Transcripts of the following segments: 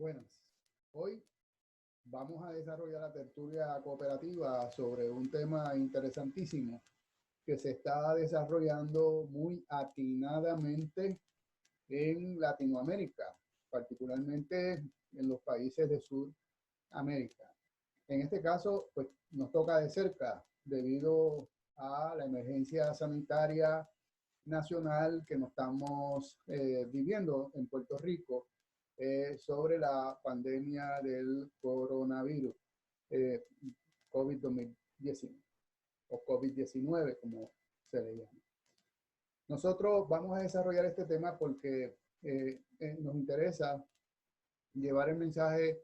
Buenas. Hoy vamos a desarrollar la tertulia cooperativa sobre un tema interesantísimo que se está desarrollando muy atinadamente en Latinoamérica, particularmente en los países de Sudamérica. En este caso, pues nos toca de cerca debido a la emergencia sanitaria nacional que nos estamos viviendo en Puerto Rico sobre la pandemia del coronavirus, eh, COVID-19 o COVID-19 como se le llama. Nosotros vamos a desarrollar este tema porque nos interesa llevar el mensaje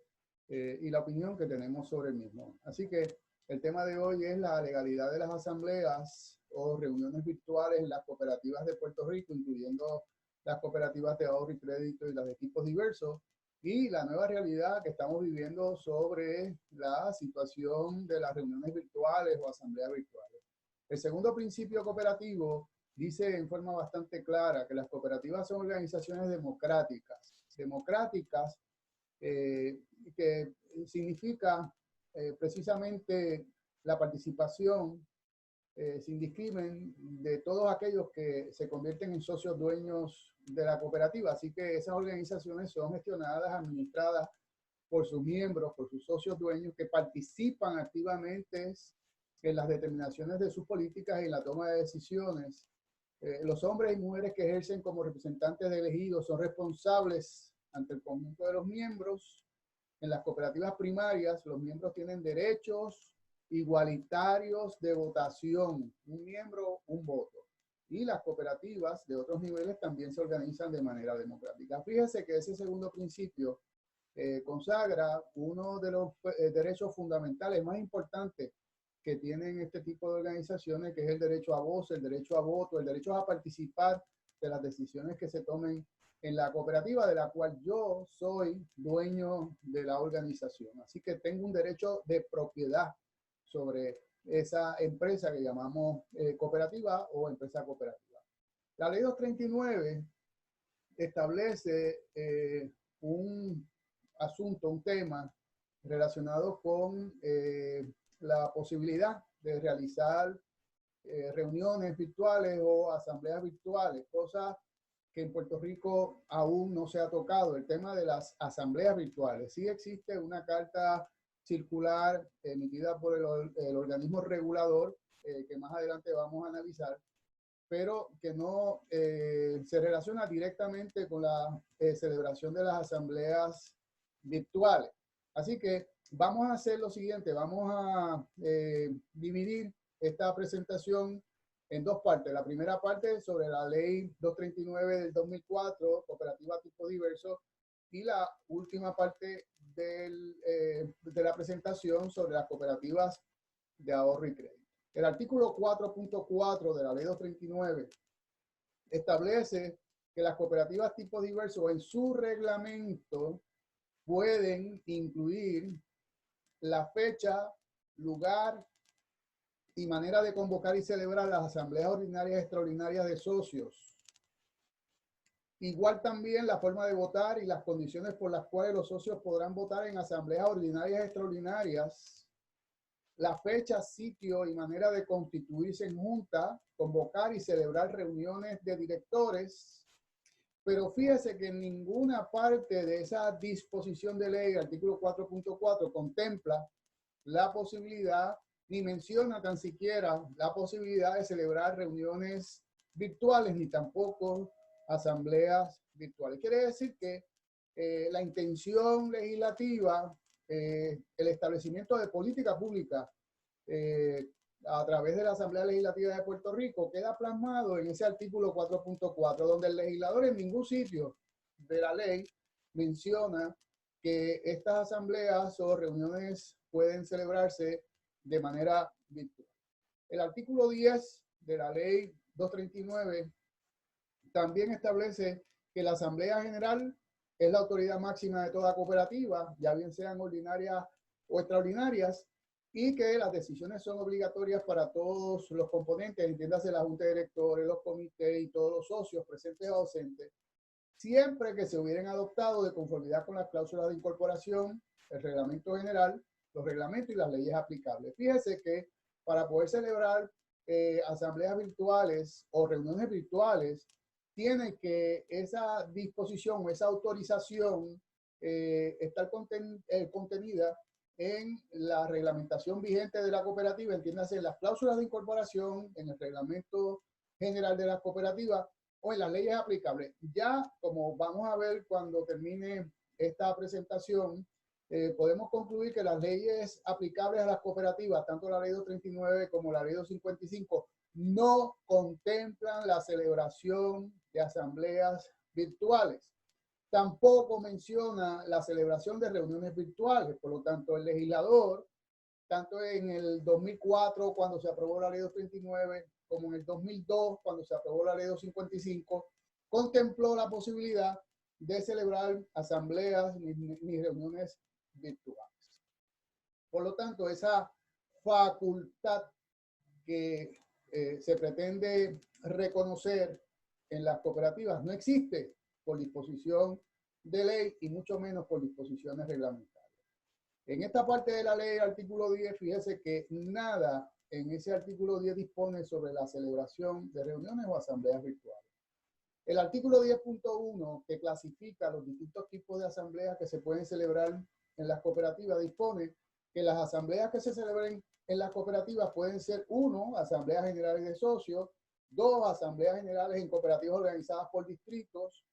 y la opinión que tenemos sobre el mismo. Así que el tema de hoy es la legalidad de las asambleas o reuniones virtuales en las cooperativas de Puerto Rico, incluyendo las cooperativas de ahorro y crédito y las de tipos diversos, y la nueva realidad que estamos viviendo sobre la situación de las reuniones virtuales o asambleas virtuales. El segundo principio cooperativo dice en forma bastante clara que las cooperativas son organizaciones democráticas. Democráticas que significa precisamente la participación sin discrimen de todos aquellos que se convierten en socios dueños de la cooperativa. Así que esas organizaciones son gestionadas, administradas por sus miembros, por sus socios dueños que participan activamente en las determinaciones de sus políticas y en la toma de decisiones. Los hombres y mujeres que ejercen como representantes de elegidos son responsables ante el conjunto de los miembros. En las cooperativas primarias, los miembros tienen derechos igualitarios de votación, un miembro, un voto. Y las cooperativas de otros niveles también se organizan de manera democrática. Fíjese que ese segundo principio consagra uno de los derechos fundamentales más importantes que tienen este tipo de organizaciones, que es el derecho a voz, el derecho a voto, el derecho a participar de las decisiones que se tomen en la cooperativa de la cual yo soy dueño de la organización. Así que tengo un derecho de propiedad sobre esa empresa que llamamos cooperativa o empresa cooperativa. La ley 239 establece un asunto, un tema relacionado con la posibilidad de realizar reuniones virtuales o asambleas virtuales, cosa que en Puerto Rico aún no se ha tocado, el tema de las asambleas virtuales. Sí existe una carta circular emitida por el organismo regulador, que más adelante vamos a analizar, pero que no se relaciona directamente con la celebración de las asambleas virtuales. Así que vamos a hacer lo siguiente, vamos a dividir esta presentación en dos partes. La primera parte sobre la ley 239 del 2004, cooperativa tipo diverso, y la última parte de la presentación sobre las cooperativas de ahorro y crédito. El artículo 4.4 de la ley 239 establece que las cooperativas tipo diverso en su reglamento pueden incluir la fecha, lugar y manera de convocar y celebrar las asambleas ordinarias y extraordinarias de socios. Igual también la forma de votar y las condiciones por las cuales los socios podrán votar en asambleas ordinarias y extraordinarias, la fecha, sitio y manera de constituirse en junta, convocar y celebrar reuniones de directores. Pero fíjese que en ninguna parte de esa disposición de ley, artículo 4.4, contempla la posibilidad, ni menciona tan siquiera la posibilidad de celebrar reuniones virtuales, ni tampoco asambleas virtuales. Quiere decir que la intención legislativa, el establecimiento de política pública a través de la Asamblea Legislativa de Puerto Rico queda plasmado en ese artículo 4.4, donde el legislador en ningún sitio de la ley menciona que estas asambleas o reuniones pueden celebrarse de manera virtual. El artículo 10 de la ley 239 también establece que la Asamblea General es la autoridad máxima de toda cooperativa, ya bien sean ordinarias o extraordinarias, y que las decisiones son obligatorias para todos los componentes, entiéndase la junta de directores, los comités y todos los socios presentes o ausentes, siempre que se hubieran adoptado de conformidad con las cláusulas de incorporación, el reglamento general, los reglamentos y las leyes aplicables. Fíjese que para poder celebrar asambleas virtuales o reuniones virtuales, tiene que esa disposición o esa autorización estar contenida en la reglamentación vigente de la cooperativa, entiéndase en las cláusulas de incorporación, en el reglamento general de la cooperativa o en las leyes aplicables. Ya, como vamos a ver cuando termine esta presentación, podemos concluir que las leyes aplicables a las cooperativas, tanto la ley 239 como la ley 255, no contemplan la celebración de asambleas virtuales. Tampoco menciona la celebración de reuniones virtuales. Por lo tanto, el legislador, tanto en el 2004, cuando se aprobó la ley 239, como en el 2002, cuando se aprobó la ley 255, contempló la posibilidad de celebrar asambleas ni reuniones virtuales. Por lo tanto, esa facultad que se pretende reconocer en las cooperativas no existe por disposición de ley y mucho menos por disposiciones reglamentarias. En esta parte de la ley, artículo 10, fíjese que nada en ese artículo 10 dispone sobre la celebración de reuniones o asambleas virtuales. El artículo 10.1, que clasifica los distintos tipos de asambleas que se pueden celebrar en las cooperativas, dispone que las asambleas que se celebren en las cooperativas pueden ser 1, asambleas generales de socios; 2, asambleas generales en cooperativas organizadas por distritos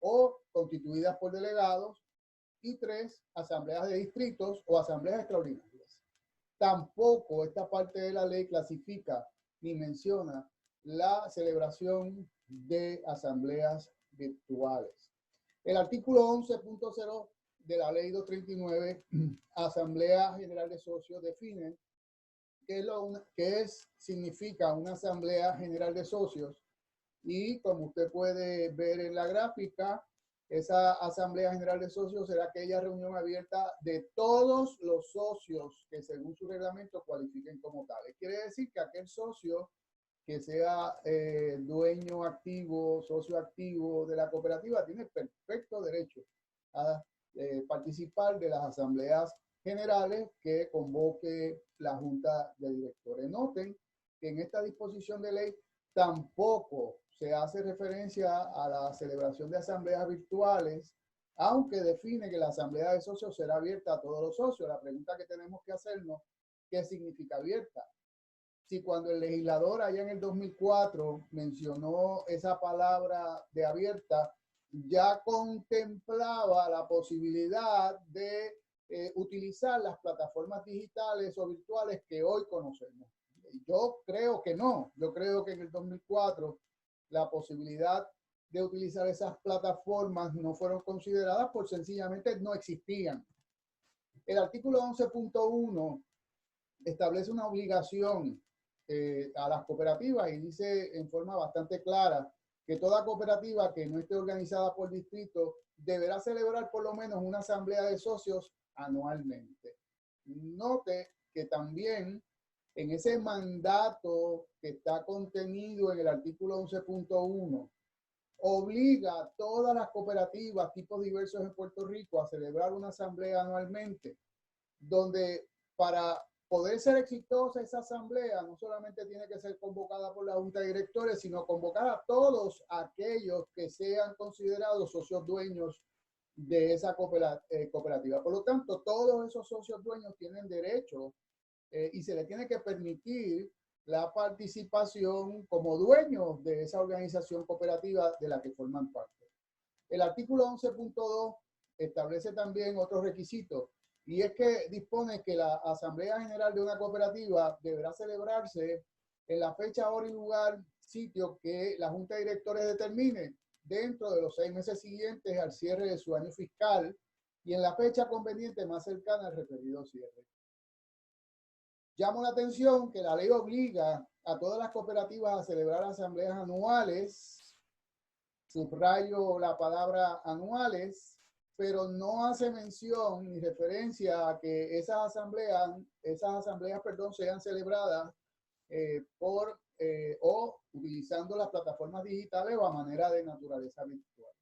o constituidas por delegados; y 3, asambleas de distritos o asambleas extraordinarias. Tampoco esta parte de la ley clasifica ni menciona la celebración de asambleas virtuales. El artículo 11.0 de la ley 239, Asamblea General de Socios, define qué significa una Asamblea General de Socios, y como usted puede ver en la gráfica, esa Asamblea General de Socios será aquella reunión abierta de todos los socios que según su reglamento cualifiquen como tales. Quiere decir que aquel socio que sea dueño activo, socio activo de la cooperativa, tiene perfecto derecho a participar de las asambleas generales que convoque la Junta de Directores. Noten que en esta disposición de ley tampoco se hace referencia a la celebración de asambleas virtuales, aunque define que la asamblea de socios será abierta a todos los socios. La pregunta que tenemos que hacernos, ¿qué significa abierta? Si cuando el legislador allá en el 2004 mencionó esa palabra de abierta, ya contemplaba la posibilidad de utilizar las plataformas digitales o virtuales que hoy conocemos. Yo creo que no. Yo creo que en el 2004 la posibilidad de utilizar esas plataformas no fueron consideradas por sencillamente no existían. El artículo 11.1 establece una obligación a las cooperativas y dice en forma bastante clara que toda cooperativa que no esté organizada por distrito deberá celebrar por lo menos una asamblea de socios anualmente. Note que también en ese mandato que está contenido en el artículo 11.1 obliga a todas las cooperativas, tipos diversos en Puerto Rico, a celebrar una asamblea anualmente, donde para poder ser exitosa esa asamblea no solamente tiene que ser convocada por la Junta de Directores, sino convocar a todos aquellos que sean considerados socios dueños de esa cooperativa. Por lo tanto, todos esos socios dueños tienen derecho y se les tiene que permitir la participación como dueños de esa organización cooperativa de la que forman parte. El artículo 11.2 establece también otros requisitos, y es que dispone que la Asamblea General de una cooperativa deberá celebrarse en la fecha, hora y lugar, sitio que la Junta de Directores determine dentro de los 6 meses siguientes al cierre de su año fiscal y en la fecha conveniente más cercana al referido cierre. Llamo la atención que la ley obliga a todas las cooperativas a celebrar asambleas anuales, subrayo la palabra anuales, pero no hace mención ni referencia a que esas asambleas, sean celebradas o utilizando las plataformas digitales o a manera de naturaleza virtual.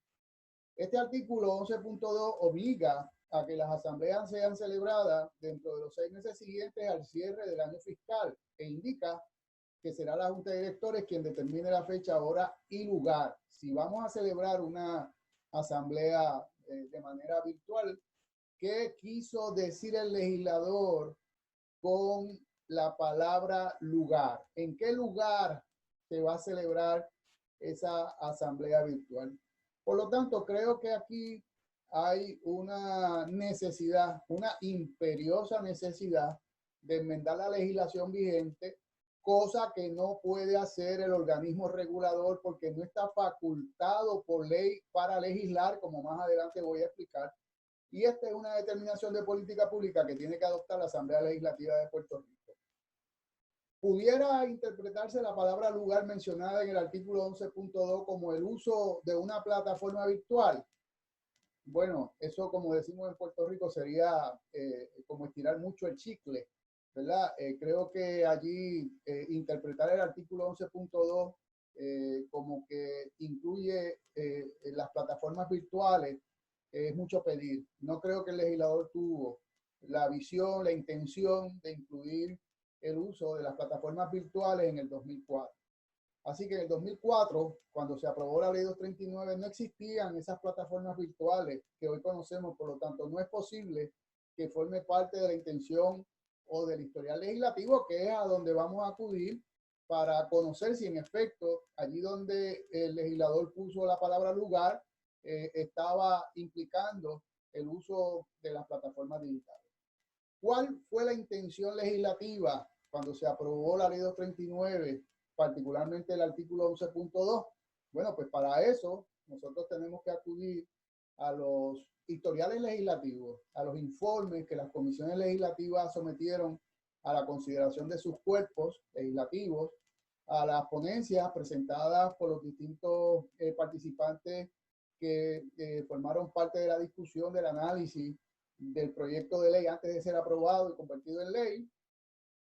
Este artículo 11.2 obliga a que las asambleas sean celebradas dentro de los 6 meses siguientes al cierre del año fiscal e indica que será la Junta de Directores quien determine la fecha, hora y lugar. Si vamos a celebrar una asamblea de manera virtual, ¿qué quiso decir el legislador con la palabra lugar? ¿En qué lugar se va a celebrar esa asamblea virtual? Por lo tanto, creo que aquí hay una necesidad, una imperiosa necesidad de enmendar la legislación vigente, cosa que no puede hacer el organismo regulador porque no está facultado por ley para legislar, como más adelante voy a explicar. Y esta es una determinación de política pública que tiene que adoptar la Asamblea Legislativa de Puerto Rico. ¿Pudiera interpretarse la palabra lugar mencionada en el artículo 11.2 como el uso de una plataforma virtual? Bueno, eso, como decimos en Puerto Rico, sería como estirar mucho el chicle, ¿verdad? Creo que allí interpretar el artículo 11.2 como que incluye las plataformas virtuales es mucho pedir. No creo que el legislador tuvo la visión, la intención de incluir el uso de las plataformas virtuales en el 2004. Así que en el 2004, cuando se aprobó la ley 239, no existían esas plataformas virtuales que hoy conocemos, por lo tanto, no es posible que forme parte de la intención o del historial legislativo, que es a donde vamos a acudir para conocer si en efecto, allí donde el legislador puso la palabra lugar, estaba implicando el uso de las plataformas digitales. ¿Cuál fue la intención legislativa cuando se aprobó la ley 239, particularmente el artículo 11.2? Bueno, pues para eso nosotros tenemos que acudir a los historiales legislativos, a los informes que las comisiones legislativas sometieron a la consideración de sus cuerpos legislativos, a las ponencias presentadas por los distintos participantes que formaron parte de la discusión, del análisis del proyecto de ley antes de ser aprobado y convertido en ley,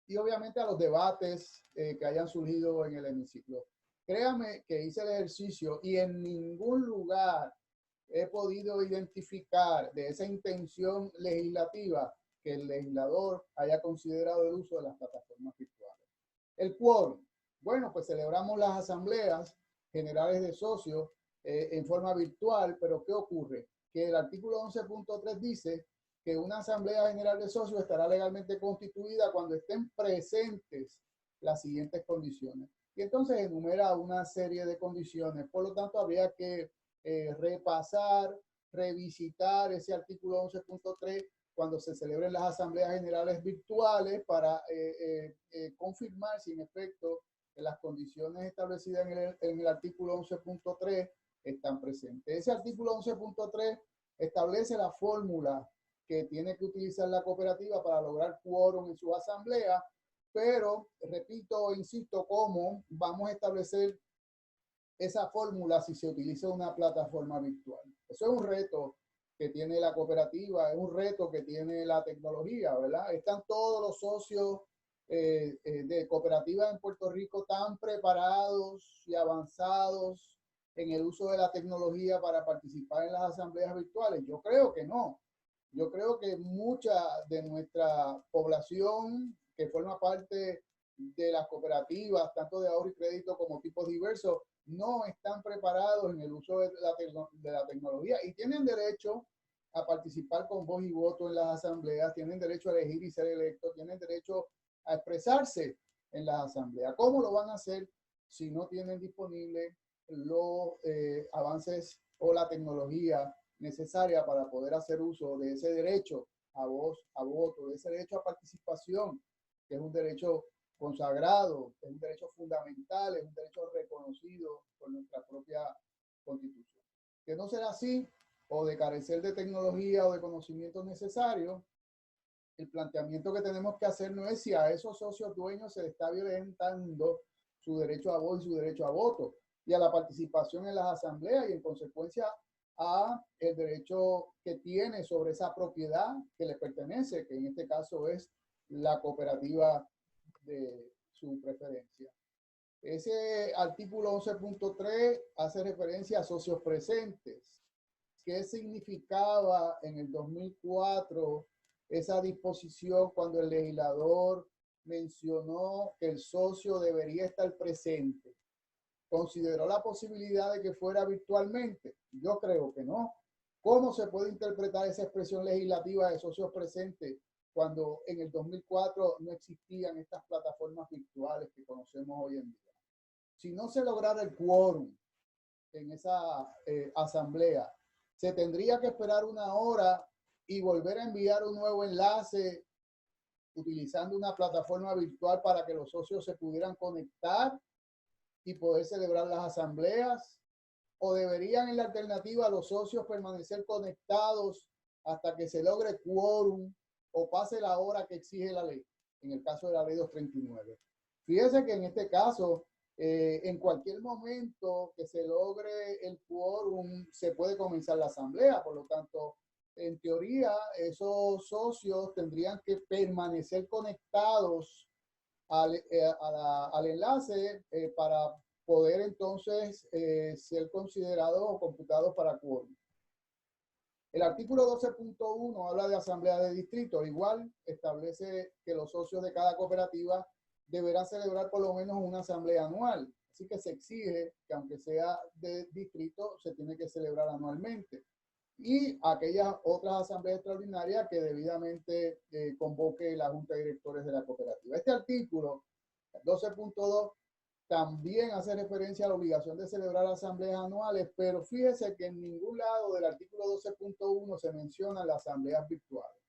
y obviamente a los debates que hayan surgido en el hemiciclo. Créame que hice el ejercicio y en ningún lugar he podido identificar de esa intención legislativa que el legislador haya considerado el uso de las plataformas virtuales. El quórum. Bueno, pues celebramos las asambleas generales de socios en forma virtual, pero ¿qué ocurre? Que el artículo 11.3 dice que una asamblea general de socios estará legalmente constituida cuando estén presentes las siguientes condiciones. Y entonces enumera una serie de condiciones. Por lo tanto, habría que repasar, revisitar ese artículo 11.3 cuando se celebren las asambleas generales virtuales para confirmar si en efecto las condiciones establecidas en el artículo 11.3 están presentes. Ese artículo 11.3 establece la fórmula que tiene que utilizar la cooperativa para lograr quórum en su asamblea, pero repito, insisto, ¿cómo vamos a establecer esa fórmula si se utiliza una plataforma virtual? Eso es un reto que tiene la cooperativa, es un reto que tiene la tecnología, ¿verdad? Están todos los socios de cooperativas en Puerto Rico tan preparados y avanzados en el uso de la tecnología para participar en las asambleas virtuales. Yo creo que no. Yo creo que mucha de nuestra población que forma parte de las cooperativas, tanto de ahorro y crédito como tipos diversos, no están preparados en el uso de la tecnología y tienen derecho a participar con voz y voto en las asambleas, tienen derecho a elegir y ser electos, tienen derecho a expresarse en las asambleas. ¿Cómo lo van a hacer si no tienen disponible los avances o la tecnología necesaria para poder hacer uso de ese derecho a voz, a voto, de ese derecho a participación, que es un derecho consagrado, es un derecho fundamental, es un derecho reconocido por nuestra propia Constitución? Que no será así, o de carecer de tecnología o de conocimientos necesarios. El planteamiento que tenemos que hacer no es si a esos socios dueños se les está violentando su derecho a voz y su derecho a voto y a la participación en las asambleas y en consecuencia a el derecho que tiene sobre esa propiedad que le pertenece, que en este caso es la cooperativa de su preferencia. Ese artículo 11.3 hace referencia a socios presentes. qué significaba en el 2004 esa disposición cuando el legislador mencionó que el socio debería estar presente. ¿Consideró la posibilidad de que fuera virtualmente? Yo creo que no. ¿Cómo se puede interpretar esa expresión legislativa de socios presentes cuando en el 2004 no existían estas plataformas virtuales que conocemos hoy en día? Si no se lograra el quórum en esa asamblea, se tendría que esperar una hora y volver a enviar un nuevo enlace utilizando una plataforma virtual para que los socios se pudieran conectar y poder celebrar las asambleas, o deberían en la alternativa los socios permanecer conectados hasta que se logre quórum o pase la hora que exige la ley, en el caso de la ley 239. Fíjese que en este caso, en cualquier momento que se logre el quórum, se puede comenzar la asamblea. Por lo tanto, en teoría, esos socios tendrían que permanecer conectados al enlace para poder entonces ser considerados o computados para quórum. El artículo 12.1 habla de asamblea de distrito. Igual establece que los socios de cada cooperativa deberán celebrar por lo menos una asamblea anual. Así que se exige que aunque sea de distrito, se tiene que celebrar anualmente. Y aquellas otras asambleas extraordinarias que debidamente convoque la Junta de Directores de la cooperativa. Este artículo 12.2 también hace referencia a la obligación de celebrar asambleas anuales, pero fíjese que en ningún lado del artículo 12.1 se mencionan las asambleas virtuales.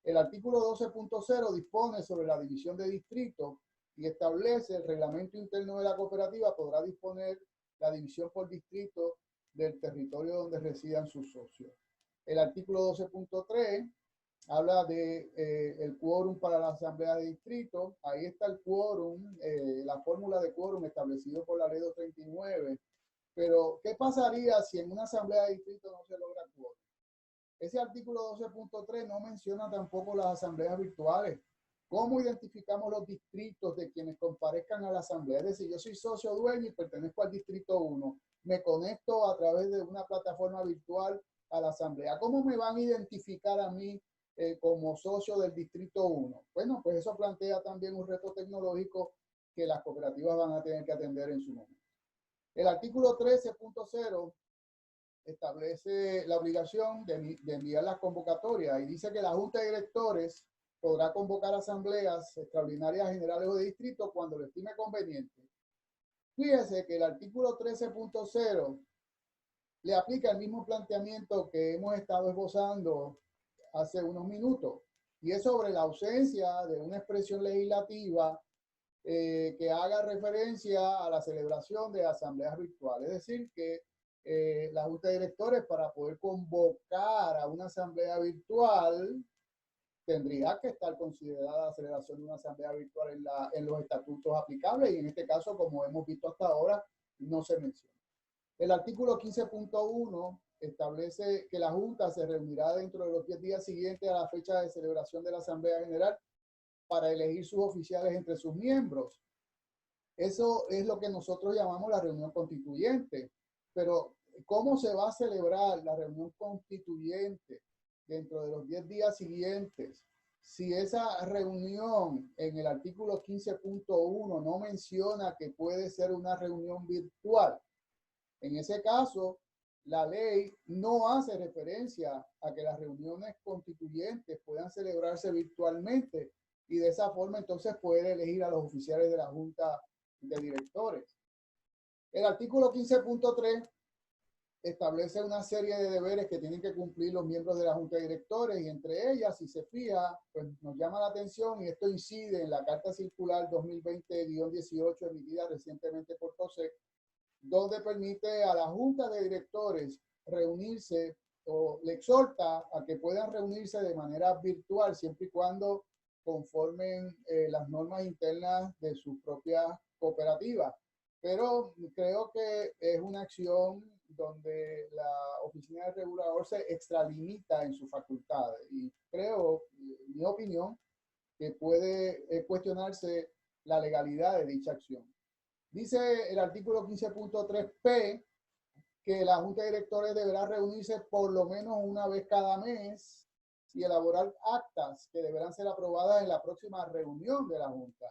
El artículo 12.0 dispone sobre la división de distritos y establece el reglamento interno de la cooperativa podrá disponer la división por distrito del territorio donde residan sus socios. El artículo 12.3 habla de el quórum para la asamblea de distrito. Ahí está el quórum, la fórmula de quórum establecido por la ley 239. Pero, ¿qué pasaría si en una asamblea de distrito no se logra quórum? Ese artículo 12.3 no menciona tampoco las asambleas virtuales. ¿Cómo identificamos los distritos de quienes comparezcan a la asamblea? Es decir, yo soy socio dueño y pertenezco al distrito 1. Me conecto a través de una plataforma virtual a la asamblea. ¿Cómo me van a identificar a mí como socio del distrito 1? Bueno, pues eso plantea también un reto tecnológico que las cooperativas van a tener que atender en su momento. El artículo 13.0 establece la obligación de enviar las convocatorias y dice que la Junta de Directores podrá convocar asambleas extraordinarias generales o de distrito cuando lo estime conveniente. Fíjese que el artículo 13.0 le aplica el mismo planteamiento que hemos estado esbozando hace unos minutos, y es sobre la ausencia de una expresión legislativa que haga referencia a la celebración de asambleas virtuales. Es decir, que la Junta de Directores, para poder convocar a una asamblea virtual, tendría que estar considerada la celebración de una asamblea virtual en los estatutos aplicables, y en este caso, como hemos visto hasta ahora, no se menciona. El artículo 15.1 establece que la Junta se reunirá dentro de los 10 días siguientes a la fecha de celebración de la Asamblea General para elegir sus oficiales entre sus miembros. Eso es lo que nosotros llamamos la reunión constituyente. Pero, ¿cómo se va a celebrar la reunión constituyente dentro de los 10 días siguientes si esa reunión en el artículo 15.1 no menciona que puede ser una reunión virtual? En ese caso, la ley no hace referencia a que las reuniones constituyentes puedan celebrarse virtualmente, y de esa forma entonces puede elegir a los oficiales de la Junta de Directores. El artículo 15.3 establece una serie de deberes que tienen que cumplir los miembros de la Junta de Directores, y entre ellas, si se fija, pues nos llama la atención, y esto incide en la Carta Circular 2020-18 emitida recientemente por COSEC, donde permite a la Junta de Directores reunirse, o le exhorta a que puedan reunirse de manera virtual siempre y cuando conformen las normas internas de sus propias cooperativas. Pero creo que es una acción donde la Oficina del Regulador se extralimita en sus facultades, y creo, en mi opinión, que puede cuestionarse la legalidad de dicha acción. Dice el artículo 15.3p que la Junta de Directores deberá reunirse por lo menos una vez cada mes y elaborar actas que deberán ser aprobadas en la próxima reunión de la Junta.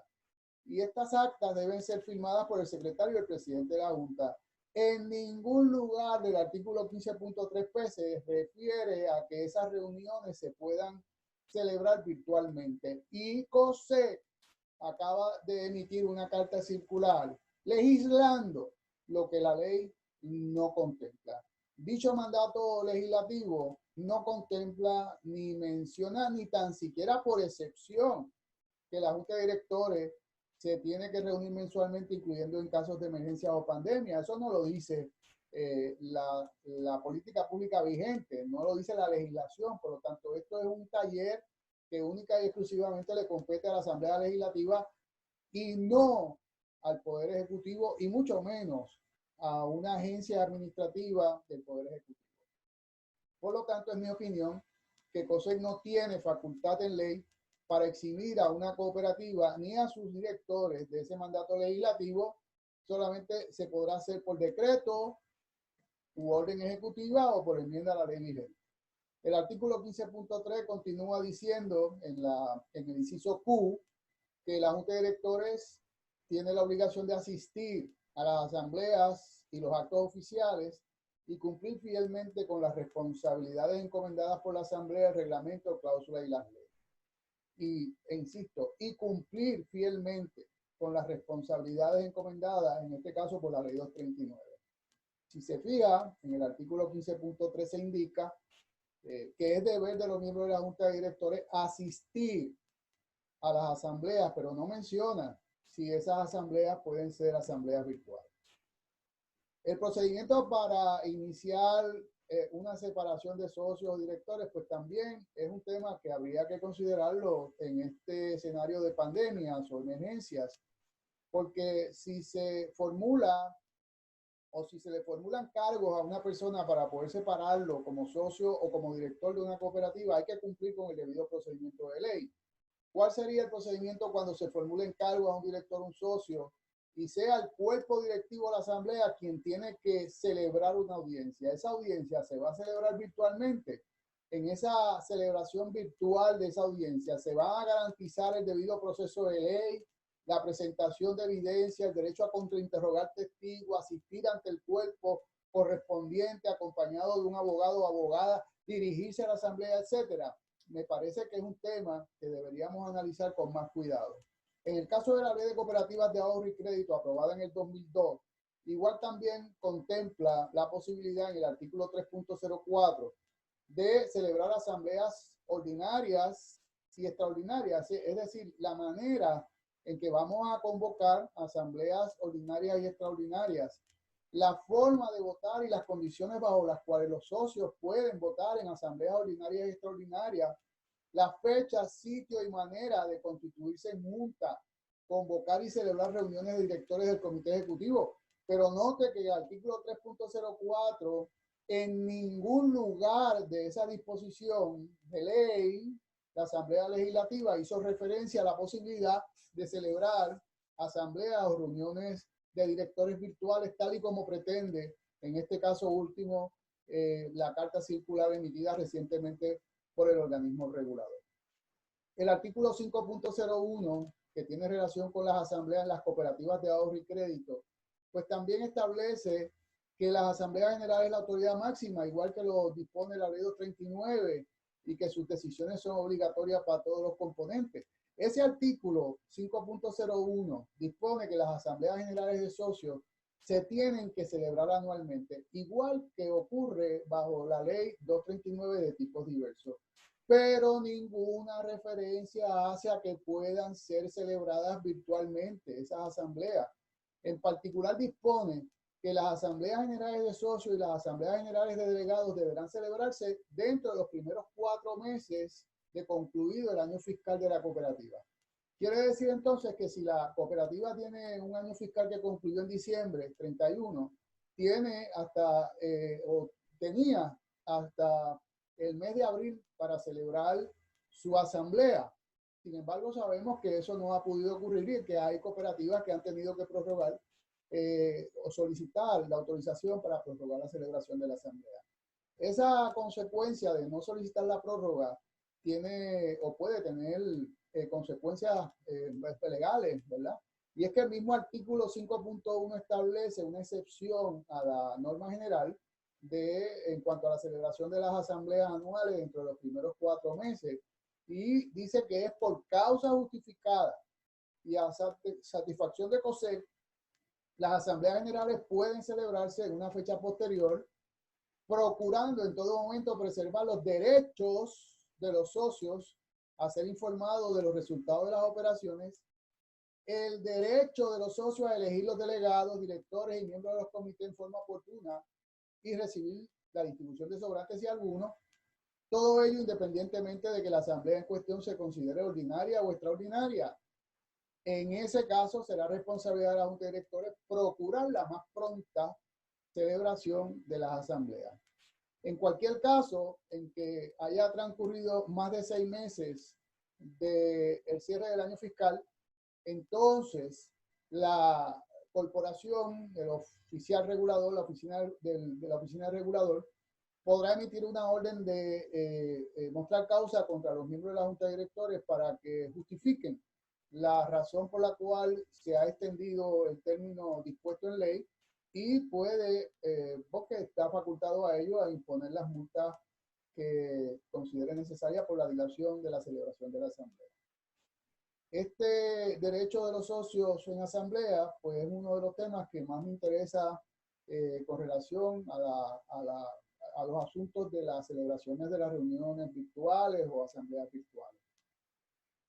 Y estas actas deben ser firmadas por el secretario y el presidente de la Junta. En ningún lugar del artículo 15.3p se refiere a que esas reuniones se puedan celebrar virtualmente. Y COSEC acaba de emitir una carta circular legislando lo que la ley no contempla. Dicho mandato legislativo no contempla ni menciona ni tan siquiera por excepción que la Junta de Directores se tiene que reunir mensualmente, incluyendo en casos de emergencia o pandemia. Eso no lo dice la política pública vigente, no lo dice la legislación. Por lo tanto, esto es un taller que única y exclusivamente le compete a la Asamblea Legislativa y no al Poder Ejecutivo, y mucho menos a una agencia administrativa del Poder Ejecutivo. Por lo tanto, es mi opinión que COSEC no tiene facultad en ley para exhibir a una cooperativa ni a sus directores de ese mandato legislativo. Solamente se podrá hacer por decreto u orden ejecutiva o por enmienda a la ley vigente. El artículo 15.3 continúa diciendo en el inciso Q que la Junta de Directores tiene la obligación de asistir a las asambleas y los actos oficiales y cumplir fielmente con las responsabilidades encomendadas por la Asamblea, el reglamento, cláusula y las leyes. E insisto, y cumplir fielmente con las responsabilidades encomendadas, en este caso por la ley 239. Si se fija, en el artículo 15.3 se indica que es deber de los miembros de la Junta de Directores asistir a las asambleas, pero no menciona si esas asambleas pueden ser asambleas virtuales. El procedimiento para iniciar una separación de socios o directores, pues también es un tema que habría que considerarlo en este escenario de pandemias o emergencias, porque si se formula o si se le formulan cargos a una persona para poder separarlo como socio o como director de una cooperativa, hay que cumplir con el debido procedimiento de ley. ¿Cuál sería el procedimiento cuando se formulen cargos a un director o un socio y sea el cuerpo directivo de la asamblea quien tiene que celebrar una audiencia? Esa audiencia se va a celebrar virtualmente. En esa celebración virtual de esa audiencia se va a garantizar el debido proceso de ley, la presentación de evidencia, el derecho a contrainterrogar testigos, asistir ante el cuerpo correspondiente acompañado de un abogado o abogada, dirigirse a la asamblea, etcétera. Me parece que es un tema que deberíamos analizar con más cuidado. En el caso de la Ley de Cooperativas de Ahorro y Crédito aprobada en el 2002, igual también contempla la posibilidad en el artículo 3.04 de celebrar asambleas ordinarias y extraordinarias, es decir, la manera en que vamos a convocar asambleas ordinarias y extraordinarias, la forma de votar y las condiciones bajo las cuales los socios pueden votar en asambleas ordinarias y extraordinarias, la fecha, sitio y manera de constituirse en junta, convocar y celebrar reuniones de directores del comité ejecutivo. Pero note que el artículo 3.04 en ningún lugar de esa disposición de ley, la Asamblea Legislativa hizo referencia a la posibilidad de celebrar asambleas o reuniones de directores virtuales, tal y como pretende, en este caso último, la carta circular emitida recientemente por el organismo regulador. El artículo 5.01, que tiene relación con las asambleas en las cooperativas de ahorro y crédito, pues también establece que las asambleas generales es la autoridad máxima, igual que lo dispone la ley 239, y que sus decisiones son obligatorias para todos los componentes. Ese artículo 5.01 dispone que las asambleas generales de socios se tienen que celebrar anualmente, igual que ocurre bajo la ley 239 de tipos diversos, pero ninguna referencia hace a que puedan ser celebradas virtualmente esas asambleas. En particular dispone que las asambleas generales de socios y las asambleas generales de delegados deberán celebrarse dentro de los primeros 4 meses de concluido el año fiscal de la cooperativa. Quiere decir entonces que si la cooperativa tiene un año fiscal que concluyó en diciembre 31, tiene hasta, o tenía hasta el mes de abril para celebrar su asamblea. Sin embargo, sabemos que eso no ha podido ocurrir y que hay cooperativas que han tenido que prorrogar o solicitar la autorización para prorrogar la celebración de la asamblea. Esa consecuencia de no solicitar la prórroga tiene o puede tener consecuencias legales, ¿verdad? Y es que el mismo artículo 5.1 establece una excepción a la norma general en cuanto a la celebración de las asambleas anuales dentro de los primeros 4 meses, y dice que es por causa justificada y a satisfacción de COSEC, las asambleas generales pueden celebrarse en una fecha posterior, procurando en todo momento preservar los derechos de los socios a ser informados de los resultados de las operaciones, el derecho de los socios a elegir los delegados, directores y miembros de los comités en forma oportuna y recibir la distribución de sobrantes si alguno, todo ello independientemente de que la asamblea en cuestión se considere ordinaria o extraordinaria. En ese caso será responsabilidad de la Junta de Directores procurar la más pronta celebración de las asambleas. En cualquier caso, en que haya transcurrido más de 6 meses del cierre del año fiscal, entonces la corporación, el oficial regulador, la oficina de la oficina de regulador, podrá emitir una orden de mostrar causa contra los miembros de la Junta de Directores para que justifiquen la razón por la cual se ha extendido el término dispuesto en ley, y puede, porque está facultado a ello, a imponer las multas que considere necesarias por la dilación de la celebración de la asamblea. Este derecho de los socios en asamblea, pues es uno de los temas que más me interesa con relación a los asuntos de las celebraciones de las reuniones virtuales o asambleas virtuales.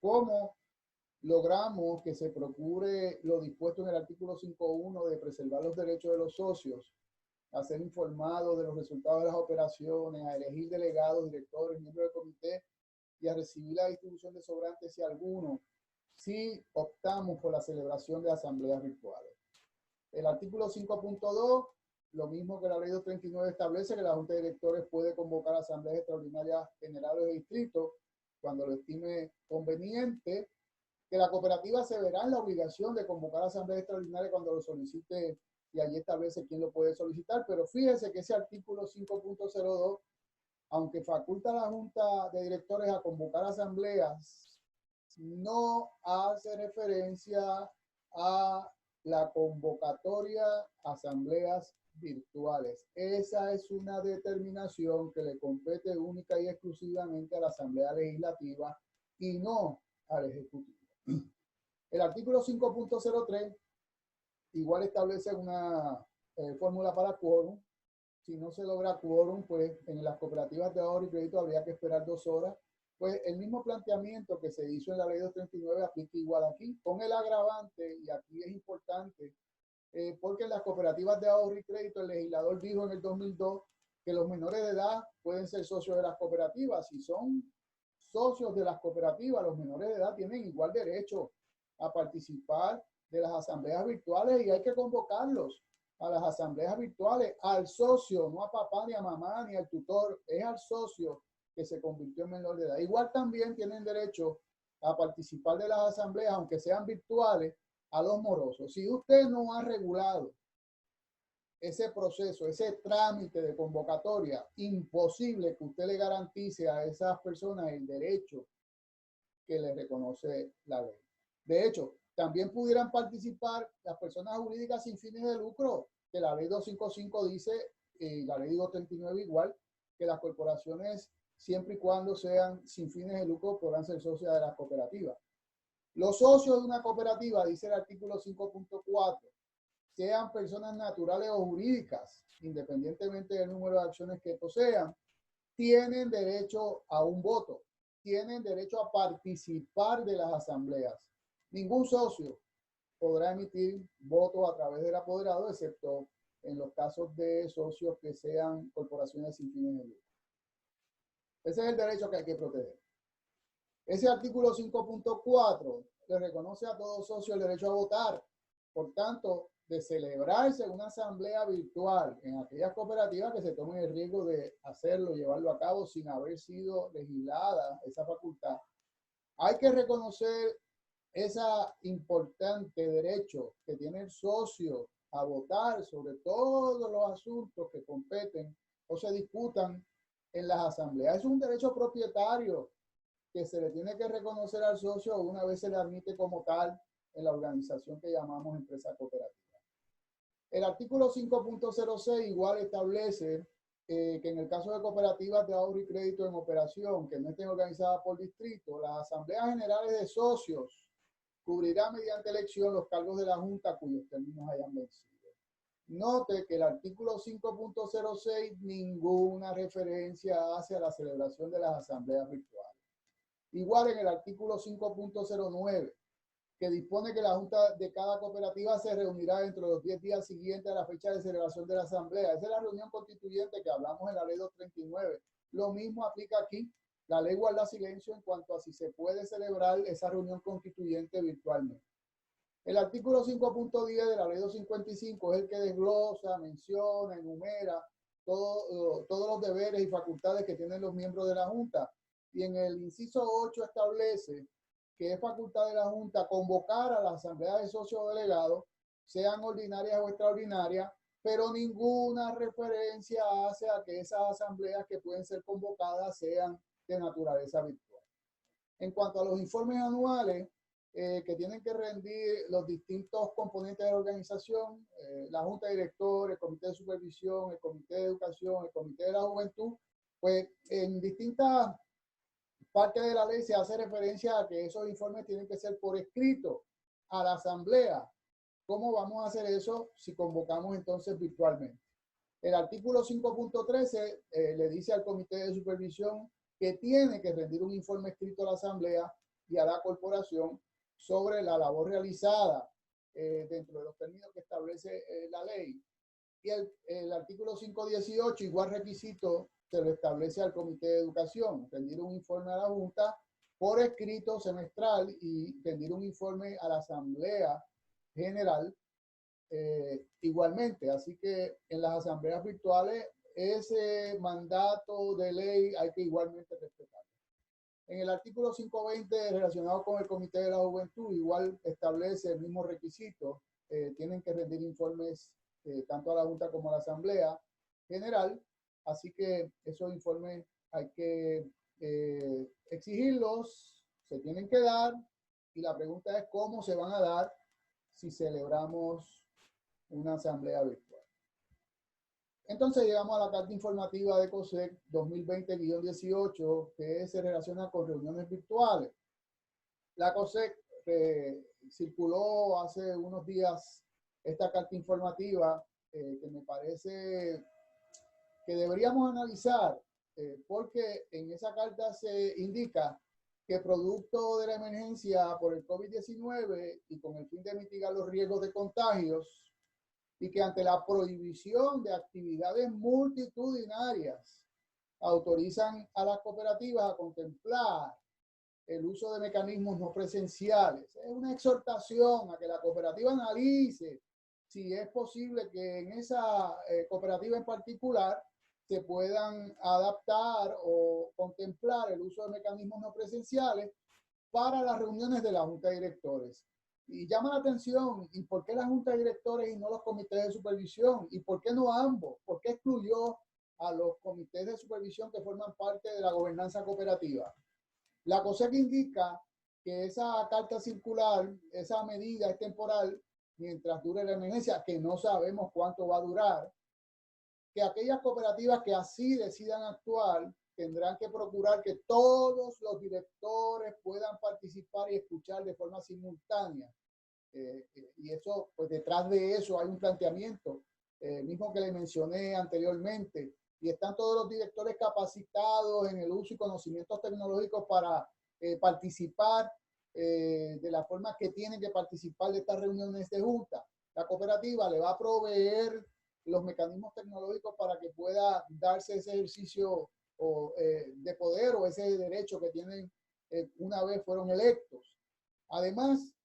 ¿Cómo logramos que se procure lo dispuesto en el artículo 5.1 de preservar los derechos de los socios a ser informados de los resultados de las operaciones, a elegir delegados, directores, miembros del comité y a recibir la distribución de sobrantes si alguno, si optamos por la celebración de asambleas virtuales? El artículo 5.2, lo mismo que la ley 239, establece que la Junta de Directores puede convocar asambleas extraordinarias generales de distrito cuando lo estime conveniente, que la cooperativa se verá en la obligación de convocar asambleas extraordinarias cuando lo solicite, y allí establece quién lo puede solicitar. Pero fíjense que ese artículo 5.02, aunque faculta a la Junta de Directores a convocar asambleas, no hace referencia a la convocatoria a asambleas virtuales. Esa es una determinación que le compete única y exclusivamente a la Asamblea Legislativa y no al Ejecutivo. El artículo 5.03 igual establece una fórmula para quórum. Si no se logra quórum, pues en las cooperativas de ahorro y crédito habría que esperar 2 horas. Pues el mismo planteamiento que se hizo en la ley 239 aplica igual aquí, con el agravante, y aquí es importante, porque en las cooperativas de ahorro y crédito el legislador dijo en el 2002 que los menores de edad pueden ser socios de las cooperativas. Si son socios de las cooperativas, los menores de edad tienen igual derecho a participar de las asambleas virtuales, y hay que convocarlos a las asambleas virtuales, al socio, no a papá, ni a mamá, ni al tutor, es al socio que se convirtió en menor de edad. Igual también tienen derecho a participar de las asambleas, aunque sean virtuales, a los morosos. Si usted no ha regulado ese proceso, ese trámite de convocatoria, imposible que usted le garantice a esas personas el derecho que les reconoce la ley. De hecho, también pudieran participar las personas jurídicas sin fines de lucro, que la ley 255 dice, y la ley 239 igual, que las corporaciones, siempre y cuando sean sin fines de lucro, podrán ser socias de las cooperativas. Los socios de una cooperativa, dice el artículo 5.4, sean personas naturales o jurídicas, independientemente del número de acciones que posean, tienen derecho a un voto, tienen derecho a participar de las asambleas. Ningún socio podrá emitir votos a través del apoderado, excepto en los casos de socios que sean corporaciones sin fines de lucro. Ese es el derecho que hay que proteger. Ese artículo 5.4 le reconoce a todo socio el derecho a votar. Por tanto, de celebrarse una asamblea virtual en aquellas cooperativas que se tomen el riesgo de hacerlo, llevarlo a cabo sin haber sido legislada esa facultad, hay que reconocer ese importante derecho que tiene el socio a votar sobre todos los asuntos que competen o se discutan en las asambleas. Es un derecho propietario que se le tiene que reconocer al socio una vez se le admite como tal en la organización que llamamos empresa cooperativa. El artículo 5.06 igual establece que en el caso de cooperativas de ahorro y crédito en operación que no estén organizadas por distrito, las asambleas generales de socios cubrirán mediante elección los cargos de la Junta cuyos términos hayan vencido. Note que el artículo 5.06 ninguna referencia hace a la celebración de las asambleas virtuales. Igual en el artículo 5.09, que dispone que la Junta de cada cooperativa se reunirá dentro de los 10 días siguientes a la fecha de celebración de la asamblea. Esa es la reunión constituyente que hablamos en la ley 239. Lo mismo aplica aquí. La ley guarda silencio en cuanto a si se puede celebrar esa reunión constituyente virtualmente. El artículo 5.10 de la ley 255 es el que desglosa, menciona, enumera todos los deberes y facultades que tienen los miembros de la Junta. Y en el inciso 8 establece que es facultad de la Junta convocar a la asamblea de socios o delegados, sean ordinarias o extraordinarias, pero ninguna referencia hace a que esas asambleas que pueden ser convocadas sean de naturaleza virtual. En cuanto a los informes anuales que tienen que rendir los distintos componentes de la organización, la Junta de Directores, el Comité de Supervisión, el Comité de Educación, el Comité de la Juventud, pues en distintas parte de la ley se hace referencia a que esos informes tienen que ser por escrito a la asamblea. ¿Cómo vamos a hacer eso si convocamos entonces virtualmente? El artículo 5.13 le dice al comité de supervisión que tiene que rendir un informe escrito a la asamblea y a la corporación sobre la labor realizada dentro de los términos que establece la ley. Y el artículo 5.18, igual requisito, se lo establece al Comité de Educación, rendir un informe a la Junta por escrito semestral y rendir un informe a la Asamblea General igualmente. Así que en las asambleas virtuales ese mandato de ley hay que igualmente respetar. En el artículo 520 relacionado con el Comité de la Juventud, igual establece el mismo requisito, tienen que rendir informes tanto a la Junta como a la Asamblea General. Así que esos informes hay que exigirlos, se tienen que dar, y la pregunta es cómo se van a dar si celebramos una asamblea virtual. Entonces llegamos a la carta informativa de COSEC 2020-18, que se relaciona con reuniones virtuales. La COSEC circuló hace unos días esta carta informativa que me parece que deberíamos analizar, porque en esa carta se indica que producto de la emergencia por el COVID-19 y con el fin de mitigar los riesgos de contagios, y que ante la prohibición de actividades multitudinarias, autorizan a las cooperativas a contemplar el uso de mecanismos no presenciales. Es una exhortación a que la cooperativa analice si es posible que en esa cooperativa en particular se puedan adaptar o contemplar el uso de mecanismos no presenciales para las reuniones de la Junta de Directores. Y llama la atención, ¿y por qué la Junta de Directores y no los comités de supervisión? ¿Y por qué no ambos? ¿Por qué excluyó a los comités de supervisión que forman parte de la gobernanza cooperativa? La COSEC indica que esa carta circular, esa medida es temporal mientras dure la emergencia, que no sabemos cuánto va a durar, que aquellas cooperativas que así decidan actuar tendrán que procurar que todos los directores puedan participar y escuchar de forma simultánea. Y eso, pues detrás de eso hay un planteamiento, mismo que le mencioné anteriormente, y están todos los directores capacitados en el uso y conocimientos tecnológicos para participar de la forma que tienen que participar de estas reuniones de junta. La cooperativa le va a proveer los mecanismos tecnológicos para que pueda darse ese ejercicio de poder o ese derecho que tienen una vez fueron electos. Además,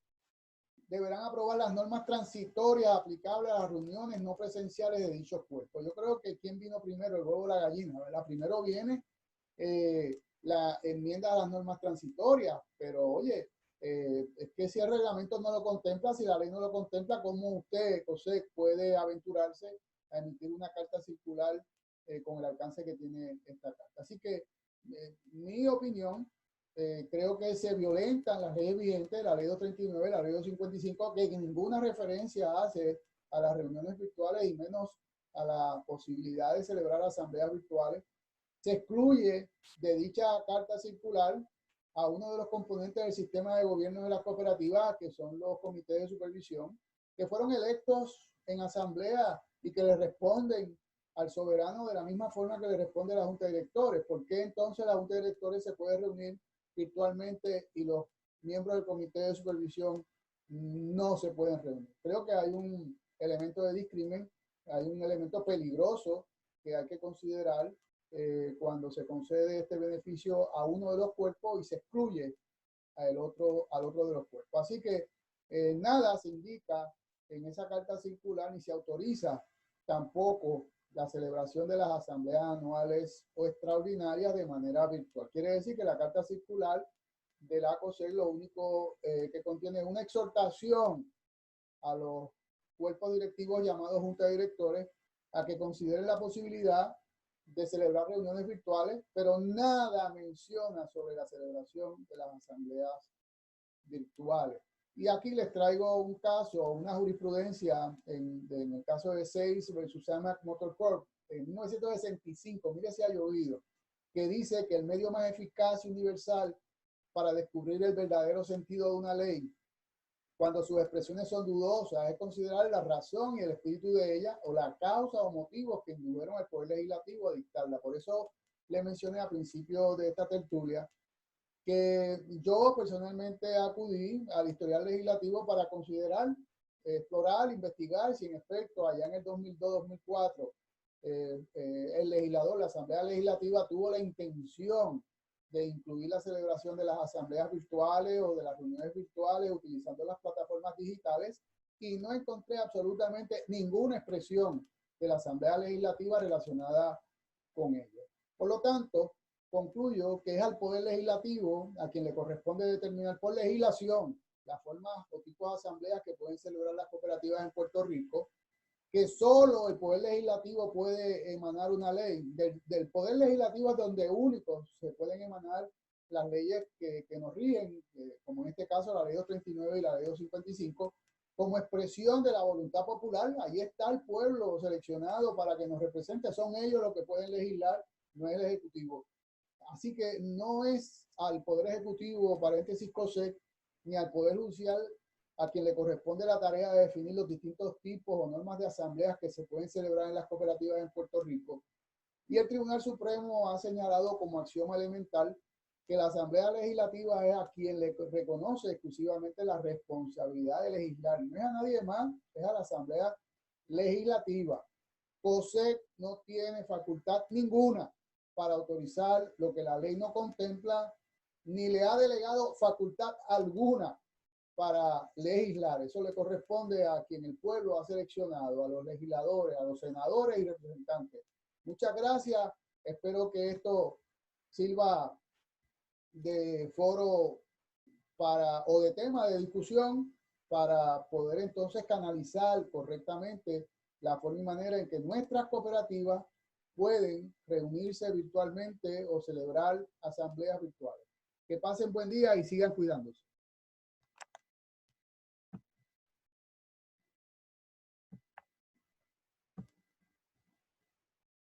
deberán aprobar las normas transitorias aplicables a las reuniones no presenciales de dichos puestos. Yo creo que ¿quién vino primero, el huevo o la gallina? ¿Verdad? Primero viene la enmienda a las normas transitorias, pero oye, Es que si el reglamento no lo contempla, si la ley no lo contempla, ¿cómo usted, José, puede aventurarse a emitir una carta circular con el alcance que tiene esta carta? Así que mi opinión, creo que se violentan las leyes vigentes, la ley 239, la ley 255, que ninguna referencia hace a las reuniones virtuales y menos a la posibilidad de celebrar asambleas virtuales. Se excluye de dicha carta circular a uno de los componentes del sistema de gobierno de las cooperativas, que son los comités de supervisión, que fueron electos en asamblea y que le responden al soberano de la misma forma que le responde la Junta de Directores. ¿Por qué entonces la Junta de Directores se puede reunir virtualmente y los miembros del comité de supervisión no se pueden reunir? Creo que hay un elemento de discrimen, hay un elemento peligroso que hay que considerar cuando se concede este beneficio a uno de los cuerpos y se excluye al otro de los cuerpos. Así que nada se indica en esa carta circular ni se autoriza tampoco la celebración de las asambleas anuales o extraordinarias de manera virtual. Quiere decir que la carta circular del ACOSEC lo único que contiene es una exhortación a los cuerpos directivos llamados junta de directores a que consideren la posibilidad de celebrar reuniones virtuales, pero nada menciona sobre la celebración de las asambleas virtuales. Y aquí les traigo un caso, una jurisprudencia en el caso de Seis versus Amac Motor Corp en 1965, mire si ha llovido, que dice que el medio más eficaz y universal para descubrir el verdadero sentido de una ley, cuando sus expresiones son dudosas, es considerar la razón y el espíritu de ella o la causa o motivos que indujeron al Poder Legislativo a dictarla. Por eso le mencioné al principio de esta tertulia que yo personalmente acudí al historial legislativo para considerar, explorar, investigar si en efecto allá en el 2002-2004 el legislador, la Asamblea Legislativa tuvo la intención de incluir la celebración de las asambleas virtuales o de las reuniones virtuales utilizando las plataformas digitales, y no encontré absolutamente ninguna expresión de la Asamblea Legislativa relacionada con ello. Por lo tanto, concluyo que es al Poder Legislativo a quien le corresponde determinar por legislación las formas o tipos de asambleas que pueden celebrar las cooperativas en Puerto Rico, que solo el Poder Legislativo puede emanar una ley. Del Poder Legislativo es donde únicos se pueden emanar las leyes que nos rigen, como en este caso la ley 239 y la ley 255, como expresión de la voluntad popular. Ahí está el pueblo seleccionado para que nos represente, son ellos los que pueden legislar, no es el Ejecutivo. Así que no es al Poder Ejecutivo, paréntesis COSEC, ni al Poder Judicial a quien le corresponde la tarea de definir los distintos tipos o normas de asambleas que se pueden celebrar en las cooperativas en Puerto Rico. Y el Tribunal Supremo ha señalado como axioma elemental que la Asamblea Legislativa es a quien le reconoce exclusivamente la responsabilidad de legislar. No es a nadie más, es a la Asamblea Legislativa. COSEC no tiene facultad ninguna para autorizar lo que la ley no contempla, ni le ha delegado facultad alguna para legislar. Eso le corresponde a quien el pueblo ha seleccionado, a los legisladores, a los senadores y representantes. Muchas gracias. Espero que esto sirva de foro o de tema de discusión para poder entonces canalizar correctamente la forma y manera en que nuestras cooperativas pueden reunirse virtualmente o celebrar asambleas virtuales. Que pasen buen día y sigan cuidándose.